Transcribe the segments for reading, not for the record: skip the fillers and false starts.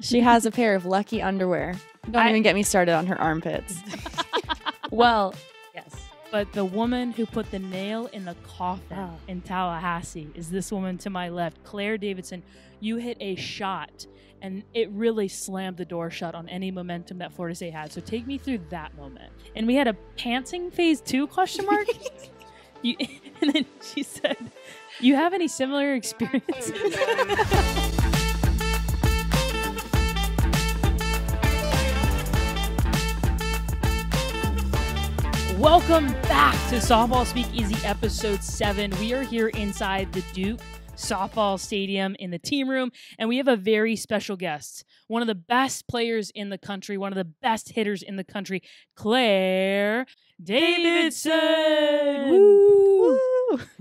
She has a pair of lucky underwear. Don't even get me started on her armpits. Well, yes. But the woman who put the nail in the coffin in Tallahassee is this woman to my left, Claire Davidson. You hit a shot, and it really slammed the door shut on any momentum that Florida State had. So take me through that moment. And we had a pantsing phase 2 question mark. And then she said, "You have any similar experiences?" Welcome back to Softball Speakeasy episode 7. We are here inside the Duke Softball Stadium in the team room, and we have a very special guest. One of the best players in the country, one of the best hitters in the country, Claire Davidson. Woo!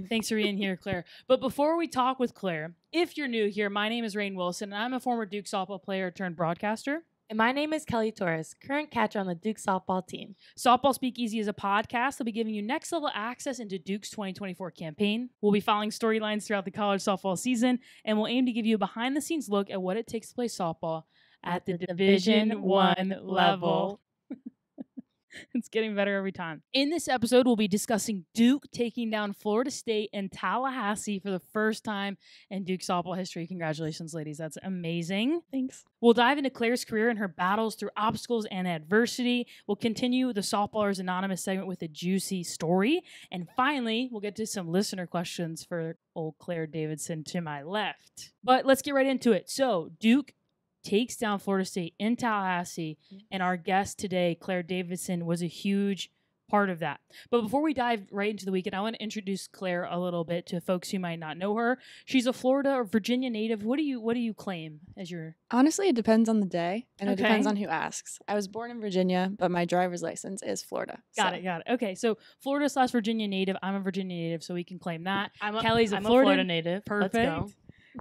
Thanks for being here, Claire. But before we talk with Claire, if you're new here, my name is Raine Wilson, and I'm a former Duke softball player turned broadcaster. And my name is Kelly Torres, current catcher on the Duke softball team. Softball Speakeasy is a podcast that'll be giving you next level access into Duke's 2024 campaign. We'll be following storylines throughout the college softball season, and we'll aim to give you a behind the scenes look at what it takes to play softball at the Division I level. It's getting better every time. In this episode, we'll be discussing Duke taking down Florida State and Tallahassee for the first time in Duke softball history. Congratulations, ladies. That's amazing. Thanks. We'll dive into Claire's career and her battles through obstacles and adversity. We'll continue the Softballers Anonymous segment with a juicy story. And finally, we'll get to some listener questions for old Claire Davidson to my left. But let's get right into it. So, Duke takes down Florida State in Tallahassee, and our guest today, Claire Davidson, was a huge part of that. But before we dive right into the weekend, I want to introduce Claire a little bit to folks who might not know her. She's a Florida or Virginia native. What do you claim as your... Honestly, it depends on the day, and it depends on who asks. I was born in Virginia, but my driver's license is Florida. Got it. Okay, so Florida/Virginia native. I'm a Virginia native, so we can claim that. Kelly's a I'm Florida native. Perfect. Let's go.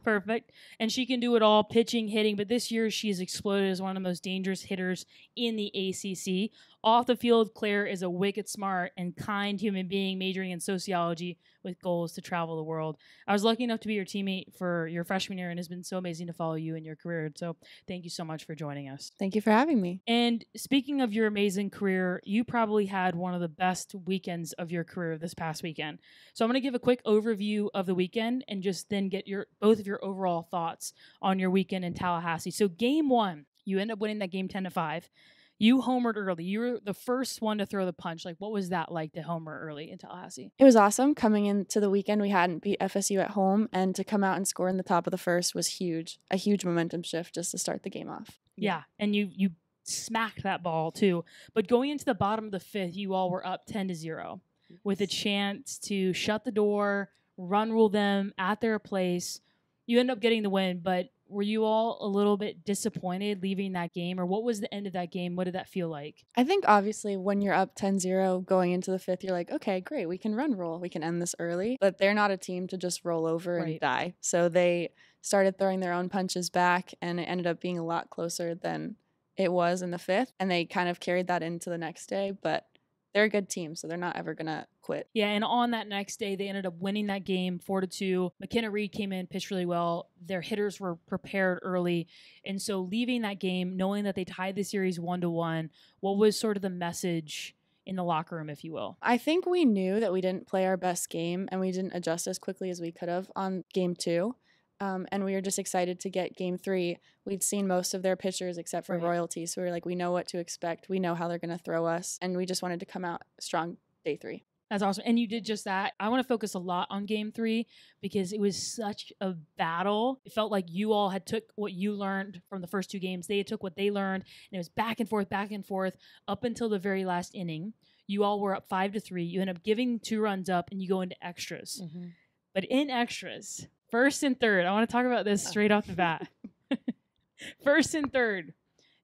Perfect. And she can do it all, pitching, hitting. But this year, she's exploded as one of the most dangerous hitters in the ACC. Off the field, Claire is a wicked smart and kind human being majoring in sociology with goals to travel the world. I was lucky enough to be your teammate for your freshman year, and it's been so amazing to follow you in your career. So thank you so much for joining us. Thank you for having me. And speaking of your amazing career, you probably had one of the best weekends of your career this past weekend. So I'm going to give a quick overview of the weekend and just then get both of your overall thoughts on your weekend in Tallahassee. So game 1, you end up winning that game 10-5. You homered early. You were the first one to throw the punch. Like, what was that like to homer early in Tallahassee? It was awesome. Coming into the weekend, we hadn't beat FSU at home, and to come out and score in the top of the first was huge. A huge momentum shift just to start the game off. Yeah, and you smacked that ball too. But going into the bottom of the 5th, you all were up 10-0 with a chance to shut the door, run rule them at their place. You end up getting the win, but were you all a little bit disappointed leaving that game, or what was the end of that game? What did that feel like? I think obviously when you're up 10-0 going into the 5th, you're like, okay, great, we can run roll. We can end this early. But they're not a team to just roll over and die. So they started throwing their own punches back, and it ended up being a lot closer than it was in the 5th. And they kind of carried that into the next day. But they're a good team, so they're not ever going to quit. Yeah, and on that next day, they ended up winning that game 4-2. McKenna Reed came in, pitched really well. Their hitters were prepared early. And so leaving that game, knowing that they tied the series 1-1, what was sort of the message in the locker room, if you will? I think we knew that we didn't play our best game, and we didn't adjust as quickly as we could have on game 2. And we were just excited to get game 3. We'd seen most of their pitchers except for Royalty. So we were like, we know what to expect. We know how they're going to throw us. And we just wanted to come out strong day 3. That's awesome. And you did just that. I want to focus a lot on game 3 because it was such a battle. It felt like you all had took what you learned from the first 2 games. They took what they learned, and it was back and forth up until the very last inning. You all were up 5-3. You end up giving 2 runs up, and you go into extras. Mm-hmm. But in extras, first and third, I want to talk about this straight off the bat. First and third,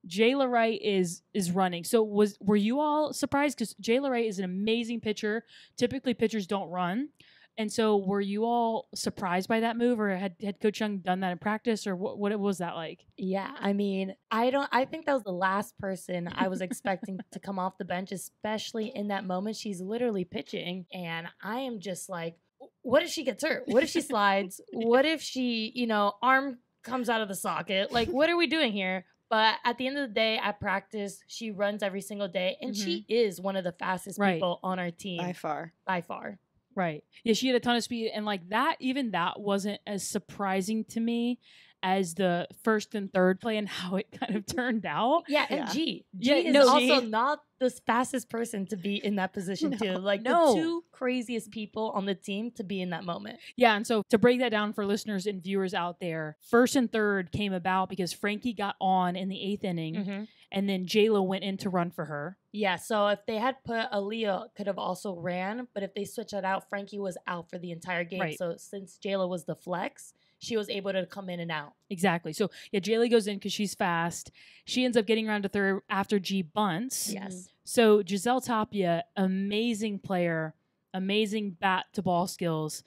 Jayla Wright is running. So were you all surprised? Because Jayla Wright is an amazing pitcher. Typically, pitchers don't run. And so were you all surprised by that move, or had Coach Young done that in practice, or what was that like? Yeah, I mean, I think that was the last person I was expecting to come off the bench, especially in that moment. She's literally pitching, and I am just like, what if she gets hurt? What if she slides? What if she, arm comes out of the socket. Like, what are we doing here? But at the end of the day, at practice, she runs every single day. And she is one of the fastest people on our team. By far. By far. Right. Yeah, she had a ton of speed. And like that, even that wasn't as surprising to me as the first and third play and how it kind of turned out. Yeah, and G is also not the fastest person to be in that position too. Like the two craziest people on the team to be in that moment. Yeah, and so to break that down for listeners and viewers out there, first and third came about because Frankie got on in the 8th inning, and then Jayla went in to run for her. Yeah, so if they had put Aaliyah, could have also ran, but if they switched it out, Frankie was out for the entire game. Right. So since Jayla was the flex, she was able to come in and out. Exactly. So, yeah, Jaylee goes in because she's fast. She ends up getting around to third after G bunts. Yes. So, Giselle Tapia, amazing player, amazing bat to ball skills.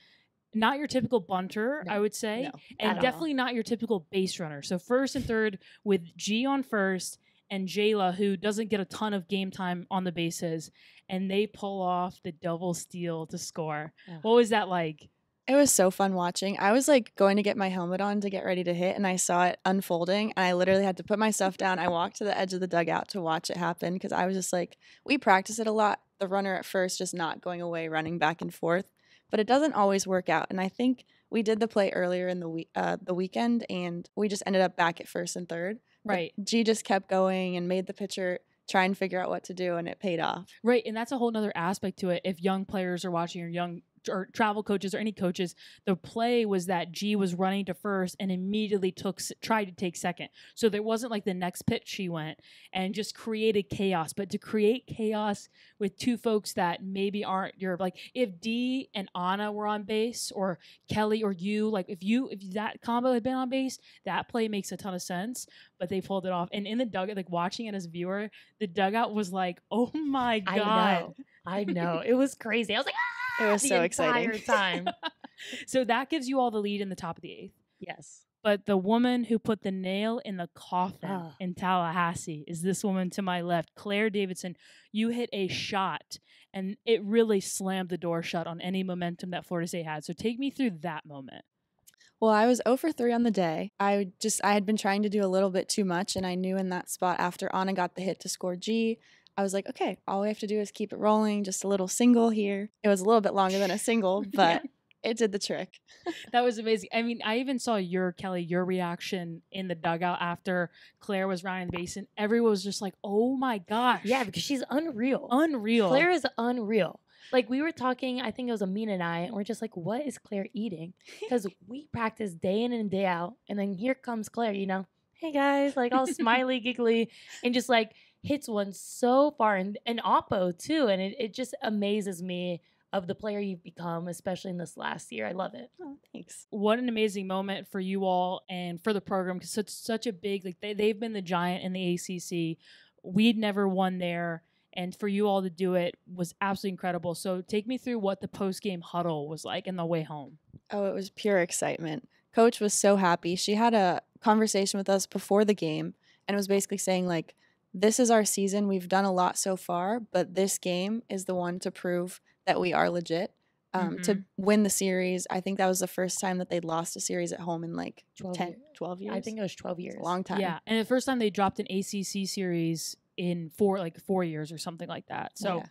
Not your typical bunter, I would say. No, and definitely not your typical base runner. So, first and third with G on first and Jayla, who doesn't get a ton of game time on the bases. And they pull off the double steal to score. Oh. What was that like? It was so fun watching. I was like going to get my helmet on to get ready to hit, and I saw it unfolding, and I literally had to put my stuff down. I walked to the edge of the dugout to watch it happen because I was just like, we practice it a lot. The runner at first just not going away, running back and forth, but it doesn't always work out. And I think we did the play earlier in the weekend, and we just ended up back at first and third. Right. But G just kept going and made the pitcher try and figure out what to do, and it paid off. Right, and that's a whole nother aspect to it. If young players are watching or travel coaches or any coaches, the play was that G was running to first and immediately tried to take second. So there wasn't like the next pitch she went and just created chaos. But to create chaos with two folks that maybe aren't your, like if D and Anna were on base or Kelly or you, like if that combo had been on base, that play makes a ton of sense. But they pulled it off. And in the dugout, like watching it as a viewer, the dugout was like, oh my God. I know. It was crazy. I was like, it was so exciting. The entire time. So that gives you all the lead in the top of the 8th. Yes. But the woman who put the nail in the coffin in Tallahassee is this woman to my left, Claire Davidson. You hit a shot, and it really slammed the door shut on any momentum that Florida State had. So take me through that moment. Well, I was 0 for 3 on the day. I had been trying to do a little bit too much, and I knew in that spot after Anna got the hit to score G, I was like, okay, all we have to do is keep it rolling, just a little single here. It was a little bit longer than a single, but it did the trick. That was amazing. I mean, I even saw your reaction in the dugout after Claire was rounding the base, and everyone was just like, oh my gosh. Yeah, because she's unreal. Unreal. Claire is unreal. Like, we were talking, I think it was Amina and I, and we're just like, what is Claire eating? Because we practice day in and day out, and then here comes Claire, hey guys, like all smiley, giggly, and just like hits one so far, and oppo too, and it just amazes me of the player you've become, especially in this last year. I love it. Oh, thanks. What an amazing moment for you all and for the program, because it's such a big, like they've been the giant in the ACC. We'd never won there. And for you all to do it was absolutely incredible. So take me through what the post-game huddle was like in the way home. Oh, it was pure excitement. Coach was so happy. She had a conversation with us before the game and was basically saying, like, this is our season. We've done a lot so far, but this game is the one to prove that we are legit. To win the series. I think that was the first time that they'd lost a series at home in like 12 years. I think it was 12 years. It's a long time. Yeah, and the first time they dropped an ACC series in 4 years or something like that. So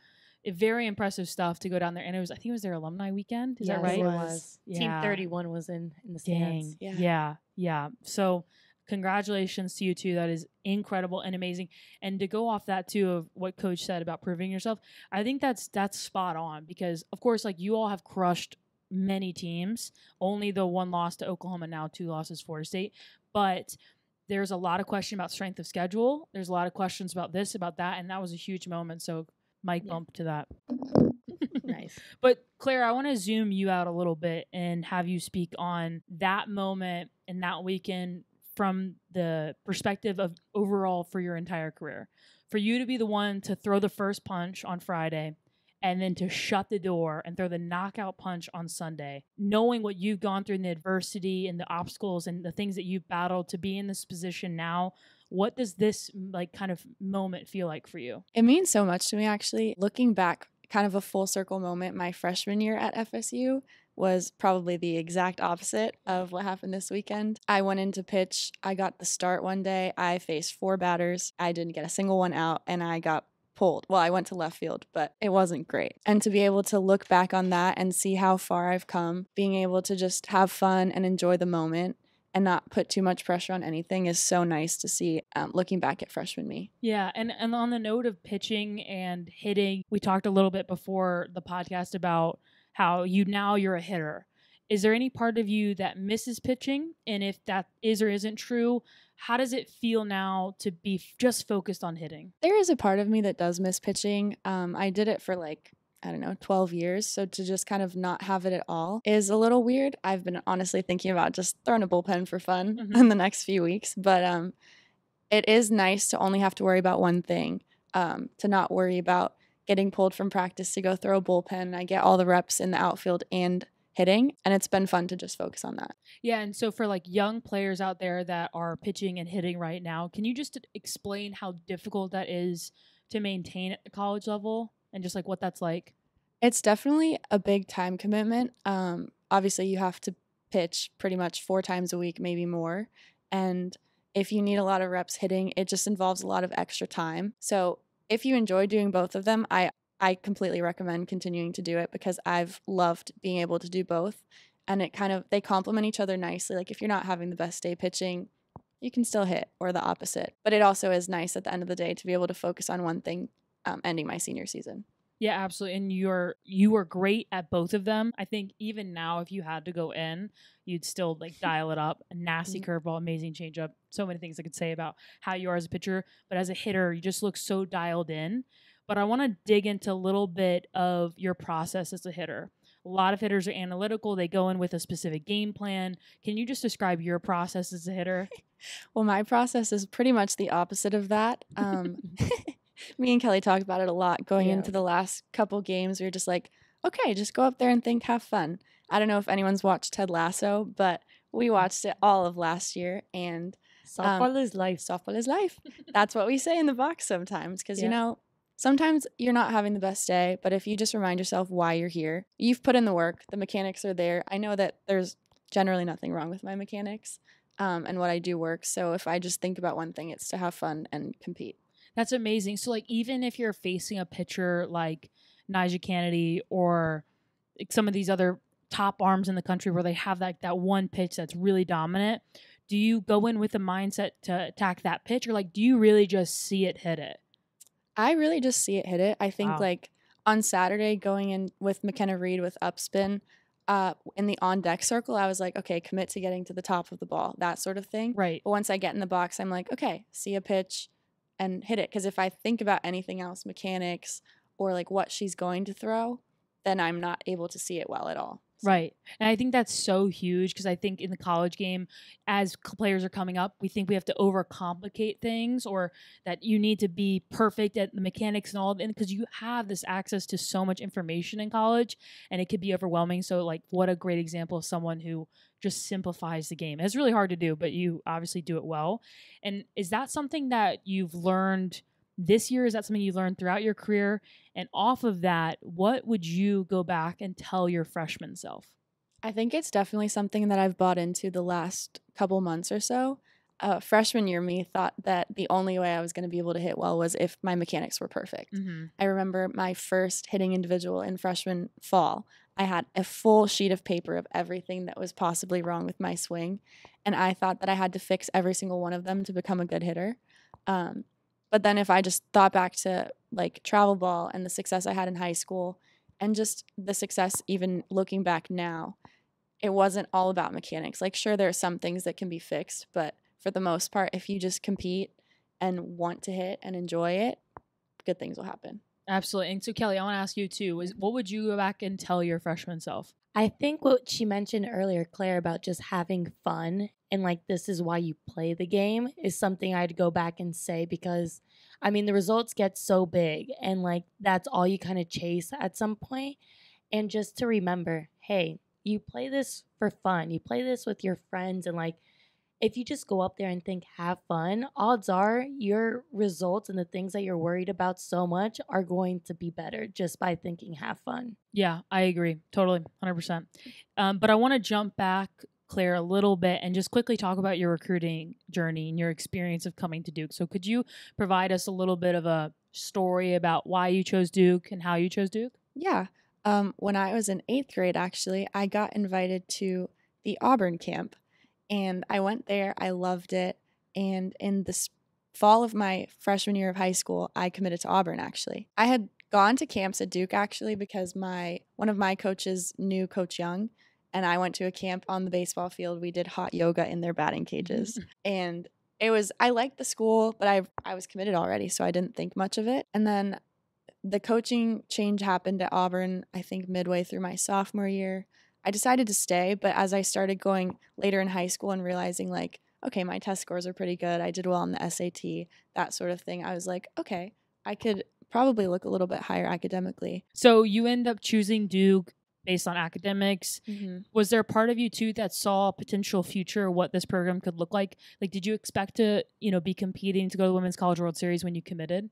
very impressive stuff to go down there. And I think it was their alumni weekend. Is that right? It was. Yeah. Team 31 was in the stands. Yeah. So congratulations to you two. That is incredible and amazing. And to go off that too of what Coach said about proving yourself, I think that's spot on, because of course, like, you all have crushed many teams. Only the 1 loss to Oklahoma, now 2 losses to Florida State. But there's a lot of question about strength of schedule. There's a lot of questions about this, about that, and that was a huge moment. So mic bump to that. Nice. But Claire, I want to zoom you out a little bit and have you speak on that moment and that weekend from the perspective of overall for your entire career. For you to be the one to throw the first punch on Friday and then to shut the door and throw the knockout punch on Sunday, knowing what you've gone through in the adversity and the obstacles and the things that you've battled to be in this position now, what does this like kind of moment feel like for you? It means so much to me, actually. Looking back, kind of a full circle moment, my freshman year at FSU, was probably the exact opposite of what happened this weekend. I went into pitch. I got the start one day. I faced 4 batters. I didn't get a single one out, and I got pulled. Well, I went to left field, but it wasn't great. And to be able to look back on that and see how far I've come, being able to just have fun and enjoy the moment and not put too much pressure on anything is so nice to see looking back at freshman me. Yeah, and on the note of pitching and hitting, we talked a little bit before the podcast about how you're a hitter. Is there any part of you that misses pitching? And if that is or isn't true, how does it feel now to be just focused on hitting? There is a part of me that does miss pitching. I did it for 12 years. So to just kind of not have it at all is a little weird. I've been honestly thinking about just throwing a bullpen for fun in the next few weeks. But it is nice to only have to worry about one thing, to not worry about getting pulled from practice to go throw a bullpen. I get all the reps in the outfield and hitting, and it's been fun to just focus on that. Yeah, and so for young players out there that are pitching and hitting right now, can you just explain how difficult that is to maintain at the college level and just what that's like? It's definitely a big time commitment. Obviously, you have to pitch pretty much 4 times a week, maybe more. And if you need a lot of reps hitting, it just involves a lot of extra time. So if you enjoy doing both of them, I completely recommend continuing to do it because I've loved being able to do both. And they complement each other nicely. If you're not having the best day pitching, you can still hit, or the opposite. But it also is nice at the end of the day to be able to focus on one thing, ending my senior season. Yeah, absolutely. And you were great at both of them. I think even now, if you had to go in, you'd still dial it up. A nasty curveball, amazing changeup. So many things I could say about how you are as a pitcher, but as a hitter, you just look so dialed in. But I want to dig into a little bit of your process as a hitter. A lot of hitters are analytical. They go in with a specific game plan. Can you just describe your process as a hitter? Well, my process is pretty much the opposite of that. Me and Kelly talked about it a lot going into the last couple games. We were just okay, just go up there and think, have fun. I don't know if anyone's watched Ted Lasso, but we watched it all of last year. And softball is life. Softball is life. That's what we say in the box sometimes because, sometimes you're not having the best day, but if you just remind yourself why you're here, you've put in the work, the mechanics are there. I know that there's generally nothing wrong with my mechanics and what I do works. So if I just think about one thing, it's to have fun and compete. That's amazing. So even if you're facing a pitcher like Nyjah Kennedy or some of these other top arms in the country where they have that one pitch that's really dominant, do you go in with a mindset to attack that pitch, or do you really just see it hit it? I really just see it hit it. I think on Saturday going in with McKenna Reed with upspin in the on deck circle, I was okay, commit to getting to the top of the ball, that sort of thing. Right. But once I get in the box, I'm okay, see a pitch and hit it. Because if I think about anything else, mechanics or what she's going to throw, then I'm not able to see it well at all. So. Right. And I think that's so huge because I think in the college game, as players are coming up, we think we have to overcomplicate things or that you need to be perfect at the mechanics and all, because you have this access to so much information in college and it could be overwhelming. So what a great example of someone who just simplifies the game. It's really hard to do, but you obviously do it well. And is that something that you've learned this year? Is that something you learned throughout your career? And off of that, what would you go back and tell your freshman self? I think it's definitely something that I've bought into the last couple months or so. Freshman year me thought that the only way I was going to be able to hit well was if my mechanics were perfect. Mm-hmm. I remember my first hitting individual in freshman fall. I had a full sheet of paper of everything that was possibly wrong with my swing, and I thought that I had to fix every single one of them to become a good hitter. But then if I just thought back to travel ball and the success I had in high school and just the success even looking back now, it wasn't all about mechanics. Sure, there are some things that can be fixed, but for the most part, if you just compete and want to hit and enjoy it, good things will happen. Absolutely. And so Kelly, I want to ask you too, what would you go back and tell your freshman self? I think what she mentioned earlier, Claire, about just having fun and this is why you play the game is something I'd go back and say because, the results get so big and that's all you kind of chase at some point. And just to remember, hey, you play this for fun. You play this with your friends and if you just go up there and think have fun, odds are your results and the things that you're worried about so much are going to be better just by thinking have fun. Yeah, I agree. Totally. 100%. But I want to jump back, Claire, a little bit and just quickly talk about your recruiting journey and your experience of coming to Duke. So could you provide us a little bit of a story about why you chose Duke and how you chose Duke? Yeah. When I was in 8th grade, actually, I got invited to the Auburn camp. And I went there. I loved it. And in the fall of my freshman year of high school, I committed to Auburn, actually. I had gone to camps at Duke, actually, because one of my coaches knew Coach Young. And I went to a camp on the baseball field. We did hot yoga in their batting cages. And I liked the school, but I was committed already, so I didn't think much of it. And then the coaching change happened at Auburn, I think midway through my sophomore year. I decided to stay, but as I started going later in high school and realizing like, okay, my test scores are pretty good. I did well on the SAT, that sort of thing. I was like, okay, I could probably look a little bit higher academically. So you end up choosing Duke based on academics. Mm-hmm. Was there a part of you too that saw a potential future, what this program could look like? Like, did you expect to, be competing to go to the Women's College World Series when you committed?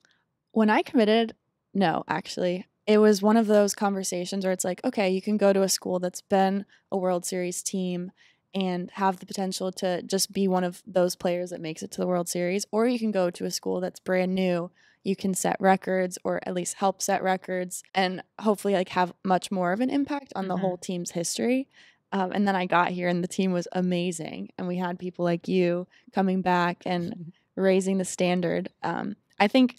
When I committed, no, actually. It was one of those conversations where it's like, okay, you can go to a school that's been a World Series team and have the potential to just be one of those players that makes it to the World Series, or you can go to a school that's brand new. You can set records or at least help set records and hopefully like have much more of an impact on the whole team's history. And then I got here and the team was amazing. And we had people like you coming back and raising the standard. I think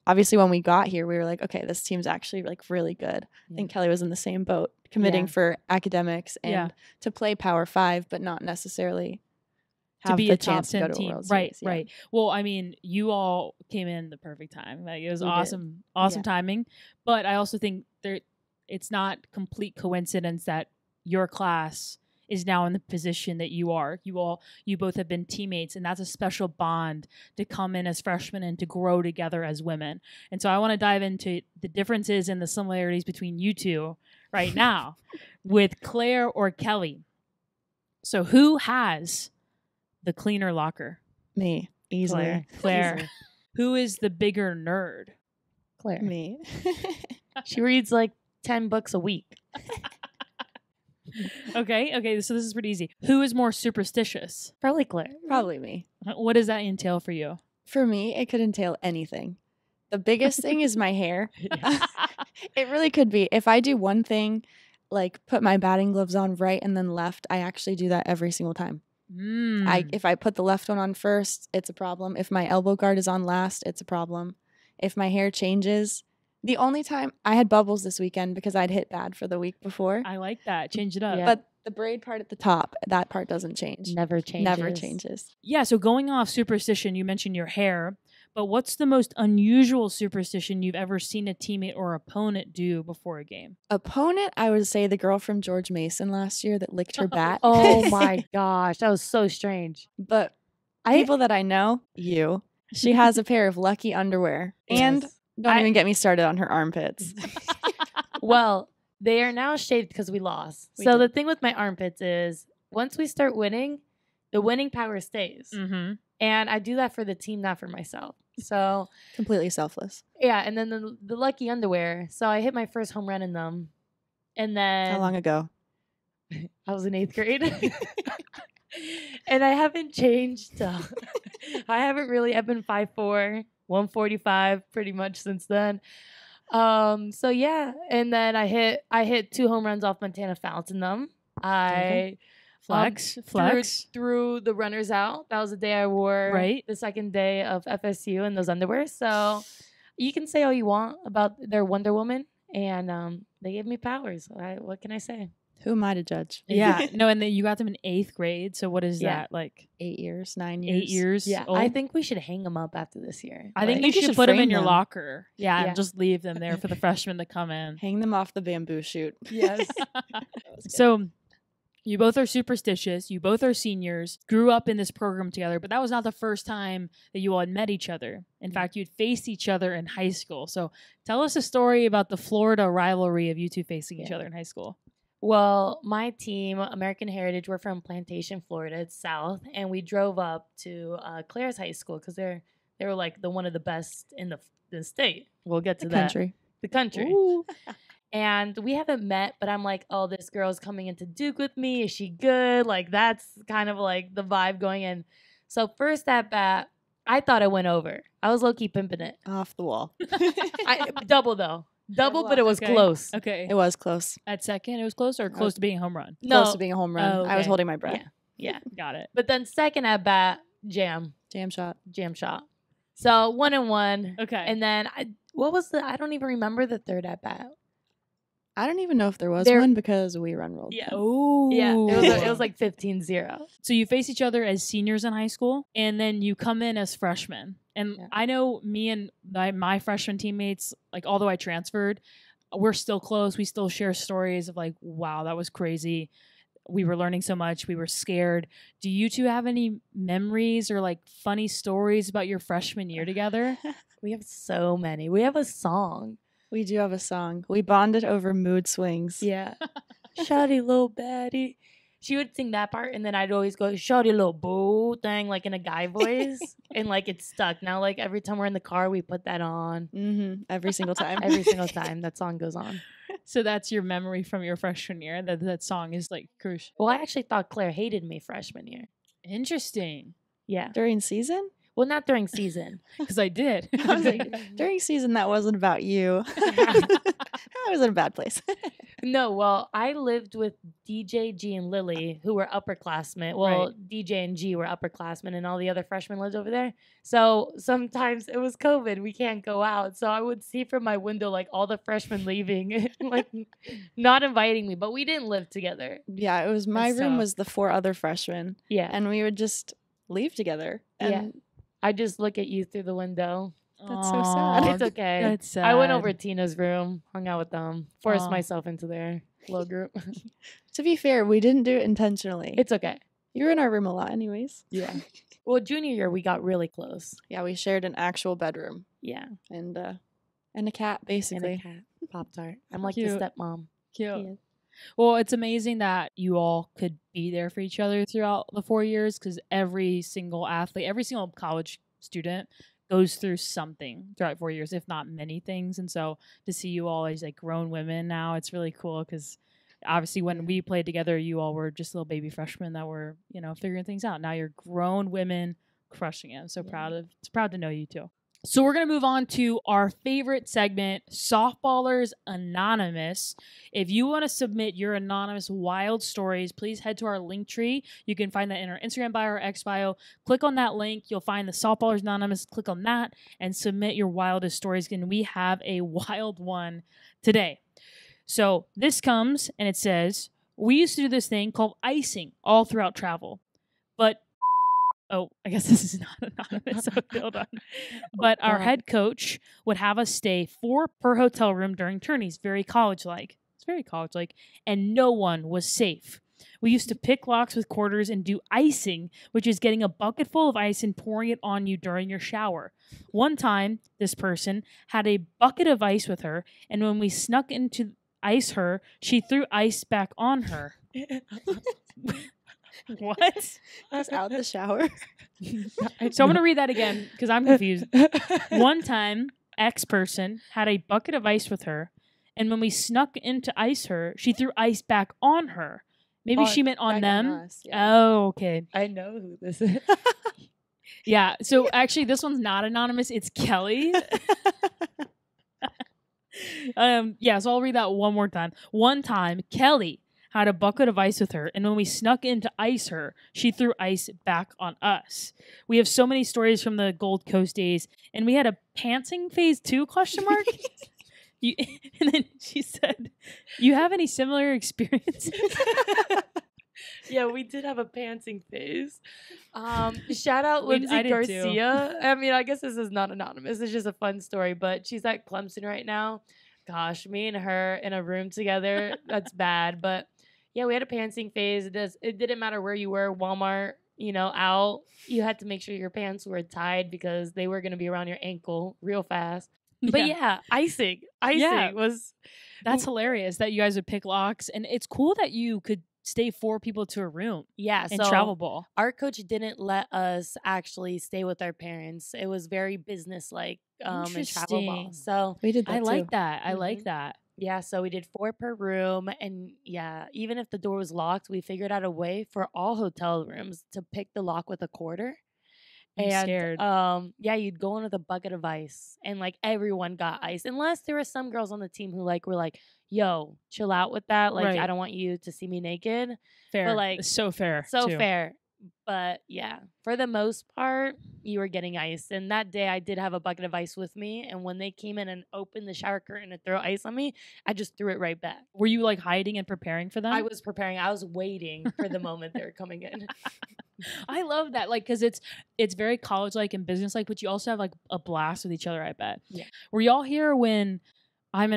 obviously when we got here, we were like, okay, this team's actually like really good. I think Kelly was in the same boat, committing for academics and to play Power 5, but not necessarily have to be the a chance top 10 to go to team. a World Series. Right. Well, I mean, you all came in the perfect time. Like, it was awesome timing. But I also think it's not complete coincidence that your class is now in the position that you are. You both have been teammates, and that's a special bond to come in as freshmen and to grow together as women. And so I want to dive into the differences and the similarities between you two right now with Claire or Kelly. So who has the cleaner locker? Me, easily. Claire. Easily. Who is the bigger nerd? Claire. Me. She reads like 10 books a week. Okay, so this is pretty easy. Who is more superstitious? Probably Claire. Probably me. What does that entail for you? For me, it could entail anything. The biggest thing is my hair. It really could be. If I do one thing, like put my batting gloves on right and then left, I actually do that every single time. If I put the left one on first, it's a problem. If my elbow guard is on last, it's a problem. If my hair changes, the only time I had bubbles this weekend because I'd hit bad for the week before. I like that. Change it up. Yeah. But the braid part at the top, that part doesn't change. Never changes. Never changes. Yeah, so going off superstition, you mentioned your hair, but what's the most unusual superstition you've ever seen a teammate or opponent do before a game? Opponent, I would say the girl from George Mason last year that licked her bat. Oh my gosh, that was so strange. But people that I know, she has a pair of lucky underwear. And don't even get me started on her armpits. Well, they are now shaved because we lost. So the thing with my armpits is once we start winning, the winning power stays. Mm-hmm. And I do that for the team, not for myself. So completely selfless. Yeah, and then the lucky underwear. So I hit my first home run in them. And then How long ago? I was in 8th grade. And I haven't changed. I've been 5'4", 145 pretty much since then. So yeah, and then I hit 2 home runs off Montana Fouts in them. Flex. Threw the runners out. That was the day I wore the second day of FSU in those underwear. So you can say all you want about their Wonder Woman, and they gave me powers. What can I say? Who am I to judge? Yeah. No, and then you got them in 8th grade. So what is that, like 8 years, 9 years? 8 years Yeah, old? I think we should hang them up after this year. I think you should put them in your locker. Yeah, and just leave them there for the freshmen to come in. Hang them off the bamboo shoot. Yes. So you both are superstitious. You both are seniors, grew up in this program together, but that was not the first time that you all had met each other. In fact, you'd faced each other in high school. So tell us a story about the Florida rivalry of you two facing each other in high school. Well, my team, American Heritage, we're from Plantation, Florida. It's south, and we drove up to Claire's high school because they were like one of the best in the state. We'll get to The that. country. The country. Ooh. And we haven't met, but I'm like, oh, this girl's coming into Duke with me. Is she good? Like, that's kind of like the vibe going in. So first at bat, I thought I went over. I was low-key pimping it. Off the wall. Double, though. Double, but it was Okay. close. Okay. It was close. At second, it was close or close to being a home run? Close to being a home run. Oh, I was okay. holding my breath. Yeah. Got it. But then second at bat, jam Jam shot. So 1-1. Okay. And then I don't even remember the third at bat. I don't even know if there was one because we run rolled. Yeah. Oh. Yeah. It was like 15-0. So you face each other as seniors in high school, and then you come in as freshmen. And Yeah. I know me and my freshman teammates, like, although I transferred, we're still close. We still share stories of like, wow, that was crazy. We were learning so much. We were scared. Do you two have any memories or like funny stories about your freshman year together? We have so many. We have a song. We do have a song. We bonded over mood swings. Yeah. Shawty little baddie. She would sing that part, and then I'd always go, shawty little boo thing, like in a guy voice. And like it stuck. Now, like every time we're in the car, we put that on. Mm-hmm. Every single time. Every single time that song goes on. So that's your memory from your freshman year. That song is like crucial. Well, I actually thought Claire hated me freshman year. Interesting. Yeah. During season? Well, not during season. Because I did. I was like, during season, that wasn't about you. I was in a bad place. No, well, I lived with DJ, G, and Lily, who were upperclassmen. Well, Right. DJ and G were upperclassmen, and all the other freshmen lived over there. So sometimes it was COVID. We can't go out. So I would see from my window, like, all the freshmen leaving, like, not inviting me. But we didn't live together. Yeah, it was my That's room tough. was the 4 other freshmen, Yeah. and we would just leave together. And I just look at you through the window. That's so sad. It's okay. That's sad. I went over to Tina's room, hung out with them, forced Aw. myself into their little group. to be fair, we didn't do it intentionally. It's okay. You were in our room a lot anyways. Yeah. Well, junior year, we got really close. Yeah, we shared an actual bedroom Yeah. and a cat, And basically. a cat. Pop-Tart. I'm like Cute. the stepmom. Cute. Yeah. Well, it's amazing that you all could be there for each other throughout the 4 years because every single athlete, every single college student goes through something throughout 4 years, if not many things. And so to see you all as like grown women now, it's really cool because obviously when we played together, you all were just little baby freshmen that were, figuring things out. Now you're grown women crushing it. I'm so proud to know you too. So we're going to move on to our favorite segment, Softballers Anonymous. If you want to submit your anonymous wild stories, please head to our link tree. You can find that in our Instagram bio or X bio. Click on that link. You'll find the Softballers Anonymous. Click on that and submit your wildest stories. And we have a wild one today. So this comes and it says, we used to do this thing called icing all throughout travel. But I guess this is not anonymous, so hold on. But our head coach would have us stay 4 per hotel room during tourneys. Very college-like. It's very college-like. And no one was safe. We used to pick locks with quarters and do icing, which is getting a bucket full of ice and pouring it on you during your shower. One time, this person had a bucket of ice with her, and when we snuck in to ice her, she threw ice back on her. What? Just out the shower. So I'm going to read that again because I'm confused. One time, X-person had a bucket of ice with her, and when we snuck in to ice her, she threw ice back on her. Maybe she meant on back them. on us, yeah. Oh, okay. I know who this is. Yeah, so actually this one's not anonymous. It's Kelly. So I'll read that one more time. One time, Kelly had a bucket of ice with her, and when we snuck in to ice her, she threw ice back on us. We have so many stories from the Gold Coast days, and we had a pantsing phase too, ? And then she said, you have any similar experiences? Yeah, we did have a pantsing phase. Shout out I Lindsay did Garcia. I mean, I guess this is not anonymous. It's just a fun story, but she's at Clemson right now. Gosh, me and her in a room together, that's bad. But yeah, we had a pantsing phase. It didn't matter where you were, Walmart, out. You had to make sure your pants were tied because they were going to be around your ankle real fast. But yeah, icing was. That's hilarious that you guys would pick locks, and it's cool that you could stay 4 people to a room. Yeah, and so travel ball. Our coach didn't let us actually stay with our parents. It was very business-like and travel ball. So we did that I too. like that. I like that. Yeah, so we did 4 per room, and yeah, even if the door was locked, we figured out a way for all hotel rooms to pick the lock with a quarter. I'm And scared. yeah, you'd go in with a bucket of ice, and like everyone got ice, unless there were some girls on the team who like were like, "Yo, chill out with that. Like, Right. I don't want you to see me naked." Fair. But like, It's so fair. so too. fair. But yeah, for the most part, you were getting ice. And that day, I did have a bucket of ice with me. And when they came in and opened the shower curtain to throw ice on me, I just threw it right back. Were you like hiding and preparing for them? I was preparing. I was waiting for the moment they were coming in. I love that, like, because it's very college-like and business-like, but you also have like a blast with each other. I bet. Yeah. Were y'all here when I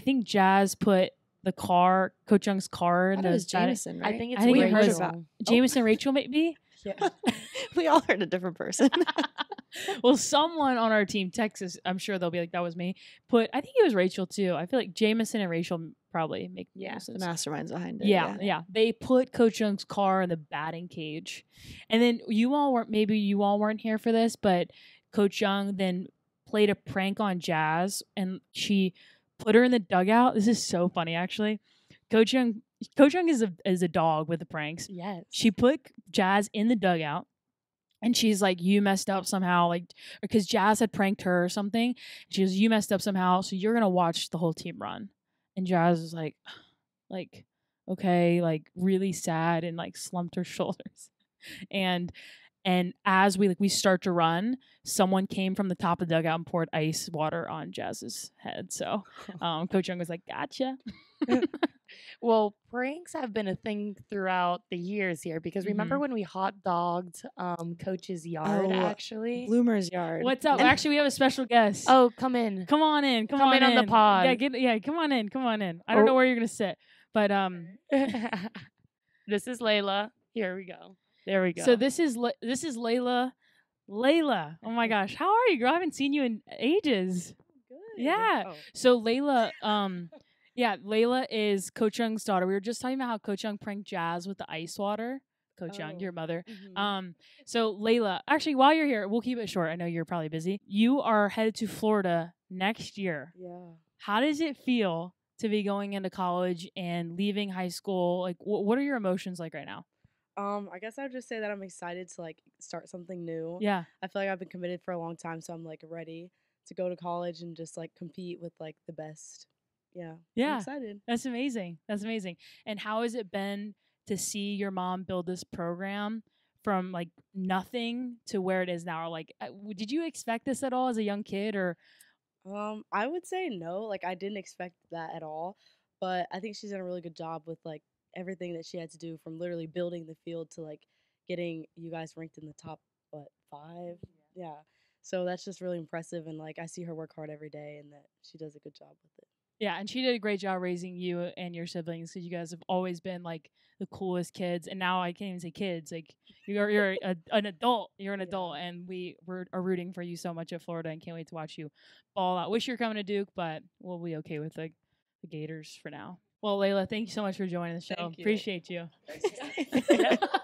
think Jazz put the car, Coach Young's car, in It was the Jameson, right? I think it's I think we it heard was about Jameson, Rachel, maybe. Yeah. we all heard a different person. Well, someone on our team, Texas, I'm sure they'll be like, that was me. I think it was Rachel too. I feel like Jameson and Rachel probably make most the sense. masterminds behind it. Yeah. They put Coach Young's car in the batting cage. And then you all weren't here for this, but Coach Young then played a prank on Jazz, and she put her in the dugout. This is so funny, actually. Coach Young is a dog with the pranks. Yes. She put Jazz in the dugout, and she's like, "You messed up somehow," like, because Jazz had pranked her or something. She goes, "You messed up somehow, so you're gonna watch the whole team run." And Jazz was like, okay, like really sad, and like slumped her shoulders. And as we start to run, someone came from the top of the dugout and poured ice water on Jazz's head. So Coach Young was like, "Gotcha." Well, pranks have been a thing throughout the years here, because remember when we hot dogged Coach's yard, actually? Bloomer's yard. What's up? Actually, we have a special guest. Oh, come in. Come on in. Come in on the pod. Yeah, come on in. Come on in. I don't know where you're gonna sit, but This is Layla. Here we go. There we go. So this is Layla. Layla, oh my gosh, how are you, girl? I haven't seen you in ages. Good. Yeah. Oh. So Layla, Layla is Coach Young's daughter. We were just talking about how Coach Young pranked Jazz with the ice water. Coach Young, your mother. Mhm. So Layla, actually, while you're here, we'll keep it short. I know you're probably busy. You are headed to Florida next year. Yeah. How does it feel to be going into college and leaving high school? Like, what are your emotions like right now? I guess I would just say that I'm excited to like start something new. Yeah. I feel like I've been committed for a long time, so I'm like ready to go to college and just like compete with like the best. Yeah. Yeah. I'm excited. That's amazing. That's amazing. And how has it been to see your mom build this program from like nothing to where it is now? Or like, did you expect this at all as a young kid, or? I would say no. Like I didn't expect that at all, but I think she's done a really good job with like everything that she had to do, from literally building the field to like getting you guys ranked in the top 5. Yeah. So that's just really impressive, and like I see her work hard every day, and that she does a good job with it. Yeah, and she did a great job raising you and your siblings, because you guys have always been like the coolest kids. And now I can't even say kids. Like you're an adult. You're an adult, and we are rooting for you so much at Florida, and can't wait to watch you ball out. Wish you were coming to Duke, but we'll be okay with the Gators for now. Well, Layla, thank you so much for joining the show. Thank you. Appreciate you.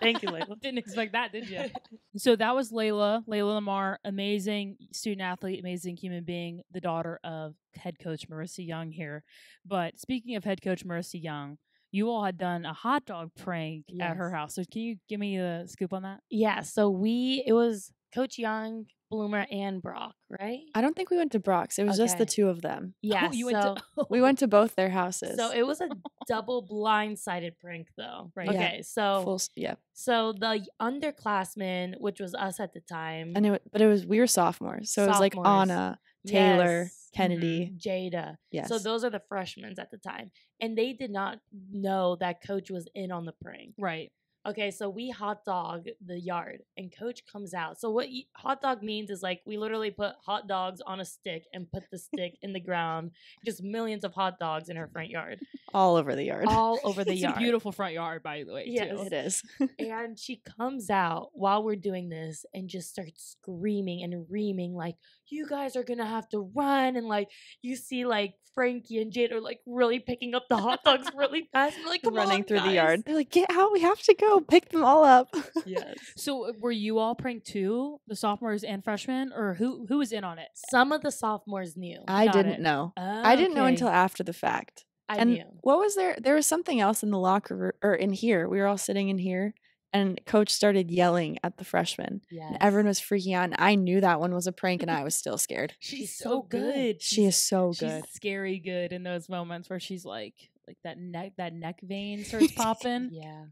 Thank you, Layla. Didn't expect that, did you? So that was Layla Lamar, amazing student athlete, amazing human being, the daughter of head coach Marissa Young here. But speaking of head coach Marissa Young, you all had done a hot dog prank at her house. So can you give me the scoop on that? Yeah, so it was Coach Young, Bloomer, and Brock, right? I don't think we went to Brock's. It was just the Okay. two of them. Yeah, you so, We went to both their houses. so it was a double blindsided prank, though. Right. Yeah. Okay, so Yeah. so the underclassmen, which was us at the time, And we were sophomores. So it was like Sophomores. Anna, Taylor, Yes. Kennedy. Jada. Yes. So those are the freshmen at the time. And they did not know that Coach was in on the prank. Right. Okay, so we hot dog the yard, and coach comes out. So what hot dog means is like we literally put hot dogs on a stick and put the stick in the ground. Just millions of hot dogs in her front yard, All over the yard. all over the It's yard. a beautiful front yard, by the way. Yes. Too. It is. And she comes out while we're doing this and just starts screaming and reaming like, you guys are gonna have to run. And like you see like Frankie and Jade are like really picking up the hot dogs really fast. And like, come Running on, through the guys." yard. They're like, get out. We have to go. Pick them all up. Yes. So were you all pranked too, the sophomores and freshmen, or who was in on it? Some of the sophomores knew. I Got didn't it. know. I didn't know Okay. until after the fact. I And knew. what was there? There was something else in the locker room or in here. We were all sitting in here, and coach started yelling at the freshmen. Yes. And everyone was freaking out. And I knew that one was a prank, and I was still scared. She's so so good. good. She is so good. She's scary good in those moments where she's like that neck vein starts popping. Yeah.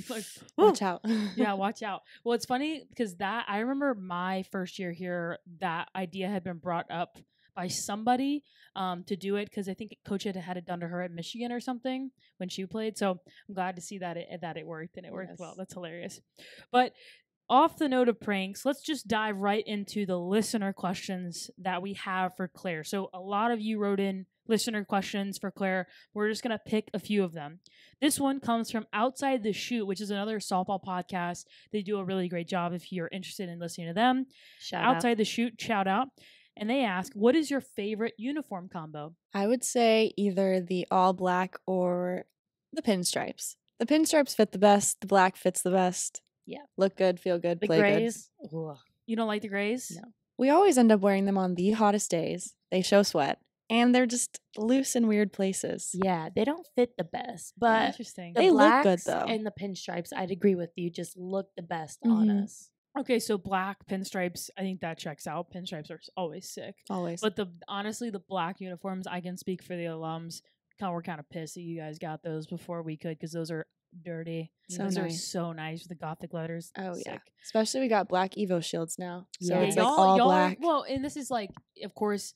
Like, Watch out. yeah, watch out. Well, it's funny because I remember my first year here, that idea had been brought up by somebody to do it because I think coach had it done to her at Michigan or something when she played. So I'm glad to see that it worked, and it worked well. That's hilarious. But off the note of pranks, let's just dive right into the listener questions that we have for Claire. So a lot of you wrote in listener questions for Claire. We're just going to pick a few of them. This one comes from Outside the Shoot, which is another softball podcast. They do a really great job if you're interested in listening to them. Shout out. Outside the Shoot, shout out. And they ask, what is your favorite uniform combo? I would say either the all black or the pinstripes. The pinstripes fit the best. The black fits the best. Yeah. Look good, feel good, The play good. grays. Ugh. You don't like the grays? No. We always end up wearing them on the hottest days. They show sweat. And they're just loose in weird places. Yeah, they don't fit the best, but Interesting. the They look good, blacks though. and the pinstripes, I'd agree with you, just look the best on Mhm. us. Okay, so black pinstripes, I think that checks out. Pinstripes are always sick. Always. But honestly, the black uniforms, I can speak for the alums. We're kind of pissed that you guys got those before we could because those are dirty. So those are nice. so nice with the Gothic letters. Oh, yeah. Sick. Especially we got black Evo shields now. So Yeah. it's like all black. Well, and this is like, of course,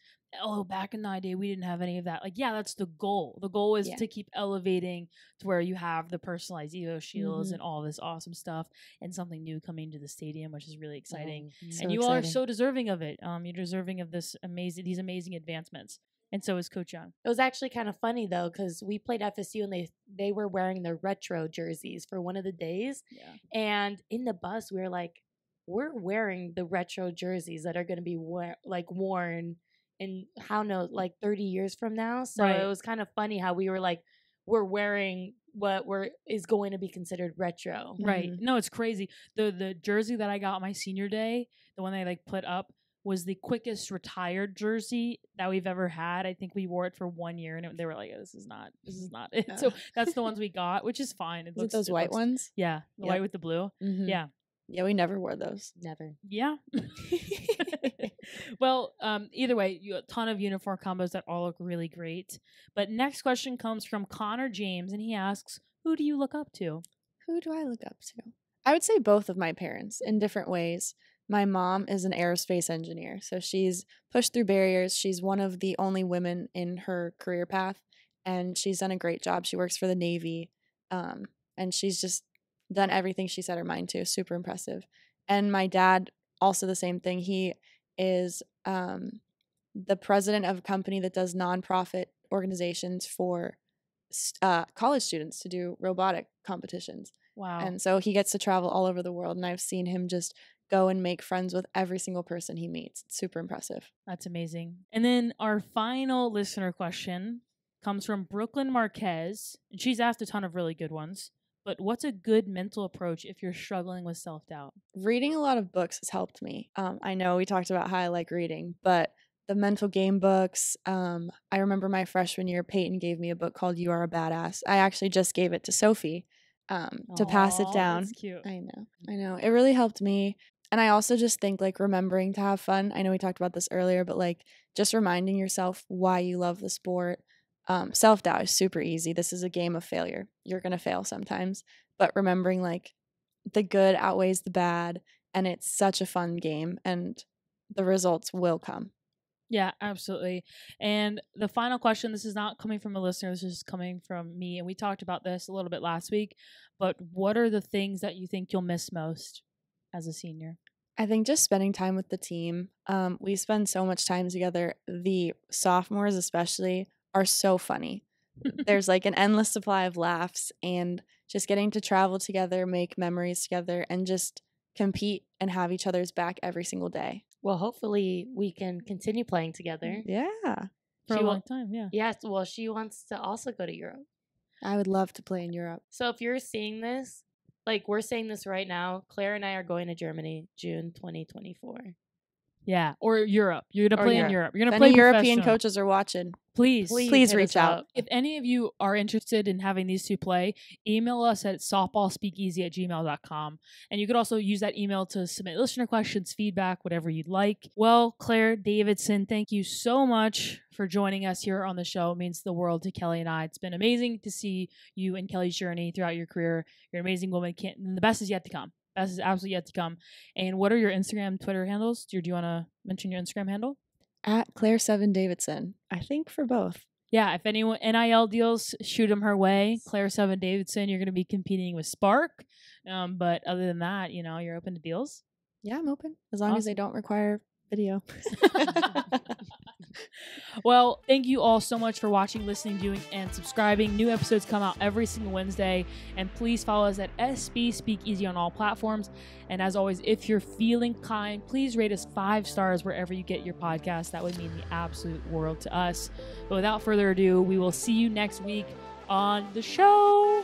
back in the day, we didn't have any of that. Like, yeah, that's the goal. The goal is Yeah. to keep elevating to where you have the personalized Evo shields Mhm. and all this awesome stuff and something new coming to the stadium, which is really exciting. So And you all are exciting. so deserving of it. You're deserving of these amazing advancements. And so is Coach Young. It was actually kind of funny though, because we played FSU and they were wearing their retro jerseys for one of the days. Yeah. And in the bus, we were like, we're wearing the retro jerseys that are going to be worn in 30 years from now. So Right. it was kind of funny how we were like, we're wearing what is going to be considered retro. Right. Mhm. No, it's crazy. The jersey that I got my senior day, the one they put up, was the quickest retired jersey that we've ever had. I think we wore it for 1 year, and they were like, "This is not it." Oh. So that's the ones we got, which is fine. Is it those white ones? Yeah, the Yep. white with the blue. Mhm. Yeah, Yeah, we never wore those. Never. yeah. Well, either way, a ton of uniform combos that all look really great. But next question comes from Connor James, and he asks, "Who do you look up to?" Who do I look up to? I would say both of my parents in different ways. My mom is an aerospace engineer, so she's pushed through barriers. She's one of the only women in her career path, and she's done a great job. She works for the Navy, and she's just done everything she set her mind to. Super impressive. And my dad, also the same thing. He is the president of a company that does nonprofit organizations for college students to do robotic competitions. Wow. And so he gets to travel all over the world, and I've seen him just go and make friends with every single person he meets. It's super impressive. That's amazing. And then our final listener question comes from Brooklyn Marquez. And she's asked a ton of really good ones. But what's a good mental approach if you're struggling with self-doubt? Reading a lot of books has helped me. I know we talked about how I like reading, but the mental game books, I remember my freshman year, Peyton gave me a book called You Are a Badass. I actually just gave it to Sophie to pass it Aw, down. That's cute. I know. It really helped me. And I also just think remembering to have fun. I know we talked about this earlier, but just reminding yourself why you love the sport. Self-doubt is super easy. This is a game of failure. You're going to fail sometimes, but remembering the good outweighs the bad, and it's such a fun game, and the results will come. Yeah, absolutely. And the final question, this is not coming from a listener, this is coming from me. And we talked about this a little bit last week, but what are the things that you think you'll miss most as a senior? I think just spending time with the team. We spend so much time together. The sophomores especially are so funny. There's like an endless supply of laughs, and just getting to travel together, make memories together, and just compete and have each other's back every single day. Well, hopefully we can continue playing together. Yeah. For She a wa- long time, yeah. Yes, well, she wants to also go to Europe. I would love to play in Europe. So if you're seeing this, like we're saying this right now, Claire and I are going to Germany June 2024. Yeah, or Europe. You're going to Or play Europe. in Europe. You're going If to any play European professional. coaches are watching, Please please hit reach us out. up. If any of you are interested in having these two play, email us at softballspeakeasy@gmail.com. And you could also use that email to submit listener questions, feedback, whatever you'd like. Well, Claire Davidson, thank you so much for joining us here on the show. It means the world to Kelly and I. It's been amazing to see you and Kelly's journey throughout your career. You're an amazing woman. The best is yet to come. Best is absolutely yet to come. And what are your Instagram, Twitter handles? Do you want to mention your Instagram handle? At Claire7 Davidson. I think for both. Yeah, if anyone NIL deals, shoot them her way. Claire7 Davidson, you're going to be competing with Spark. But other than that, you're open to deals. Yeah, I'm open. As long as they don't require video. Well, thank you all so much for watching, listening, viewing, and subscribing. New episodes come out every single Wednesday. And please follow us at SBspeakeasy on all platforms. And as always, if you're feeling kind, please rate us 5 stars wherever you get your podcast. That would mean the absolute world to us. But without further ado, we will see you next week on the show.